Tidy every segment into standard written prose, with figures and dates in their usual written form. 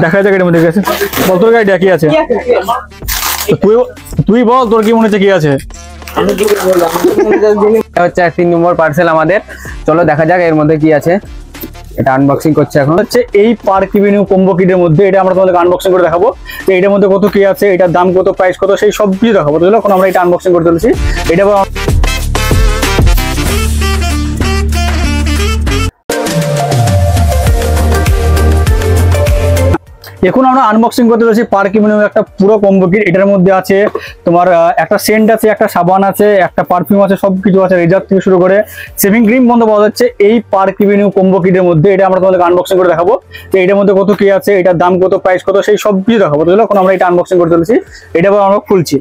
দেখা যাক এর মধ্যে কি আছে। বল তোর গাড়িটা কি আছে, তুই বল তোর কি মনে হচ্ছে কি আছে। হচ্ছে 3 নম্বর পার্সেল আমাদের, চলো দেখা যাক এর মধ্যে কি আছে। এটা আনবক্সিং করছে এখন। হচ্ছে এই পার্ক এভিনিউ কম্বো কিটের মধ্যে এটা আমরা তোমাদেরকে আনবক্সিং করে দেখাবো যে এটার মধ্যে কত কি আছে, এটার দাম কত, প্রাইস কত, সেই সব কিছু দেখাবো। তো এখন আমরা এটা আনবক্সিং করে চলেছি। এটা এখন আমরা আনবক্সিং করতে চলেছি পার্ক এভিনিউ একটা পুরো কম্বো কিট। এটার মধ্যে আছে তোমার একটা সেন্ট আছে, একটা সাবান আছে, একটা পারফিউম আছে, সবকিছু আছে, রেজার থেকে শুরু করে সেভিং ক্রিম বন্ধ পাওয়া যাচ্ছে এই পার্ক এভিনিউ কম্বো কিটের মধ্যে। এটা আমরা তোমাদেরকে আনবক্সিং করে দেখাবো যে এটার মধ্যে কত কি আছে, এটার দাম কত, প্রাইস কত, সেই সব কিছু দেখাবো। তো এখন আমরা এটা আনবক্সিং করতে চলেছি। এটা আমরা খুলছি।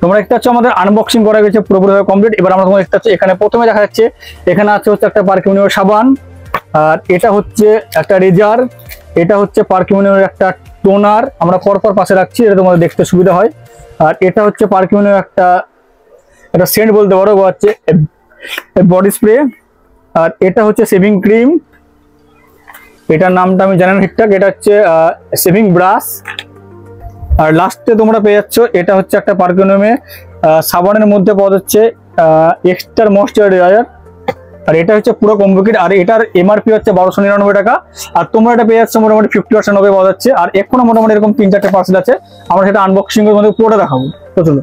তোমরা দেখতে পাচ্ছ আমাদের আনবক্সিং করা গেছে পুরোপুরিভাবে কমপ্লিট। এবার আমরা তোমরা দেখতে পাচ্ছ এখানে প্রথমে দেখা যাচ্ছে এখানে আছে হচ্ছে একটা পার্ক এভিনিউ সাবান, আর এটা হচ্ছে একটা রেজার, এটা হচ্ছে পার্ক এভিনিউর একটা টোনার, আমরা পরপর পাশে রাখছি এটা তোমাদের দেখতে সুবিধা হয়। আর এটা হচ্ছে পার্ক এভিনিউর একটা সেন্ট বলতে পারো, বা হচ্ছে বডি স্প্রে। আর এটা হচ্ছে সেভিং ক্রিম, এটার নামটা আমি জানি না ঠিকঠাক, এটা হচ্ছে সেভিং ব্রাশ। আর লাস্টে তোমরা পেয়ে যাচ্ছ এটা হচ্ছে একটা পার্ক এভিনিউ সাবানের মধ্যে পাওয়া যাচ্ছে এক্সট্রা ময়েশ্চারাইজার। আর এটা হচ্ছে পুরো কম্বো কিট। আর এটার এমআরপি হচ্ছে 1299 টাকা। আর তোমরা এটা পেয়ে যাচ্ছ মোটামুটি 50% অফে পাওয়া যাচ্ছে। আর এখনো মোটামুটি এরকম 3-4টে পার্সেল আছে, আমরা সেটা আনবক্সিং করে তোমাদের পুরোটা দেখাবো। তো চলো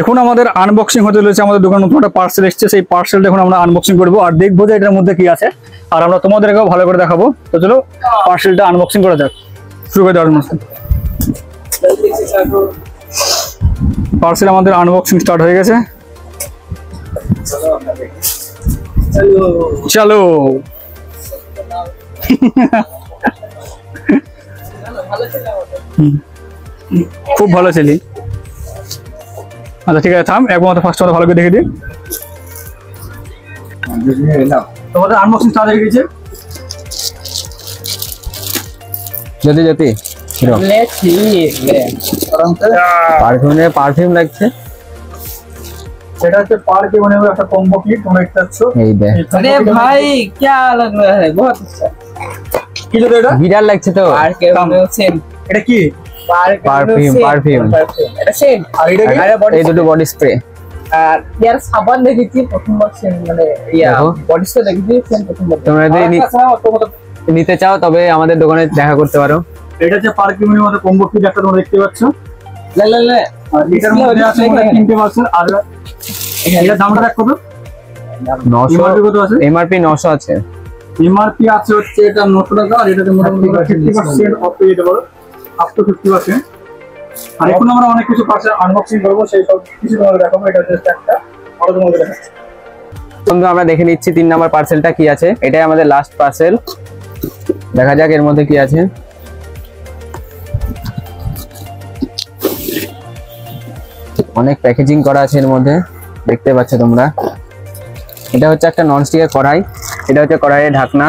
এখন আমাদের আনবক্সিং হতে চলেছে। আমাদের দোকানে নতুন একটা পার্সেল এসেছে, সেই পার্সেলটা এখন আমরা আনবক্সিং করবো আর দেখবো যে এটার মধ্যে কি আছে, আর আমরা তোমাদেরকেও ভালো করে দেখাবো। তো চলো পার্সেলটা আনবক্সিং করা যাক, শুরু করে দেওয়ার মতো। পার্সেল আমাদের আনবক্সিং স্টার্ট হয়ে গেছে, চলো। খুব ভালো ছিলি। আচ্ছা ঠিক আছে, থাম একমাত্র ফার্স্ট ভালো করে দেখে দিই। তোমাদের আনবক্সিং স্টার্ট হয়ে গেছে। যদি পারফিউম লাগছে। সেটা হচ্ছে পার্ক এভিনিউ একটা কম্বো কিট, তোমরা দেখতে পাচ্ছ। এই দেখ, अरे भाई क्या लग रहा है, बहुत अच्छा। কি যদি এটা বিরাট লাগছে তো। पार्क एवेन्यू सेम, এটা কি পারফিউম এটা সেম। আর এটা কি? এই দুটো বডি স্প্রে। আর ইয়ার সাবান দেখেছি প্রথমবার সেম, মানে ইয়া বডি স্প্রে দেখেছি সেম প্রথমবার। তোমরা যদি নিতে চাও তবে আমাদের দোকানে দেখা করতে পারো। এটা হচ্ছে পার্ক এভিনিউ মধ্যে কম্বো কিট একটা তোমরা দেখতে পাচ্ছ। লে লে লে, আর এটার মধ্যে আছে আমাদের 3টে পার্সেল। আর এটার দামটা দেখ কত, 900 এমআরপি কত আছে? এমআরপি 900 আছে। এমআরপি আছে হচ্ছে এটা 900 টাকা। আর এটাতে মোটামুটি 50% অফ পেয়ে যেতে পারো, আপ টু 50%। আর এখন আমরা অনেক কিছু পার্সেল আনবক্সিং করবো, সেই সব কিছু তোমাদের দেখাবো। এটা জাস্ট একটা আরো তোমাদের দেখাচ্ছি। বন্ধু আমরা দেখে নিচ্ছি 3 নাম্বার পার্সেলটা কি আছে। এটাই আমাদের লাস্ট পার্সেল, দেখা যাক এর মধ্যে কি আছে। অনেক প্যাকেজিং করা আছে এর মধ্যে, দেখতে পাচ্ছ তোমরা। এটা হচ্ছে একটা ননস্টিকের কড়াই, এটা হচ্ছে কড়াইয়ের ঢাকনা।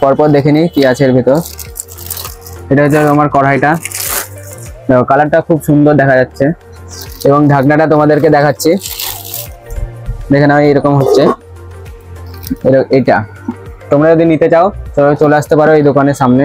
পরপর দেখে নিই কি আছে এর ভেতর। এটা হচ্ছে আমার কড়াইটা, কালারটা খুব সুন্দর দেখা যাচ্ছে। এবং ঢাকনাটা তোমাদেরকে দেখাচ্ছি, দেখে নাও এরকম হচ্ছে। এটা তোমরা যদি নিতে চাও তবে চলে আসতে পারো এই দোকানের সামনে।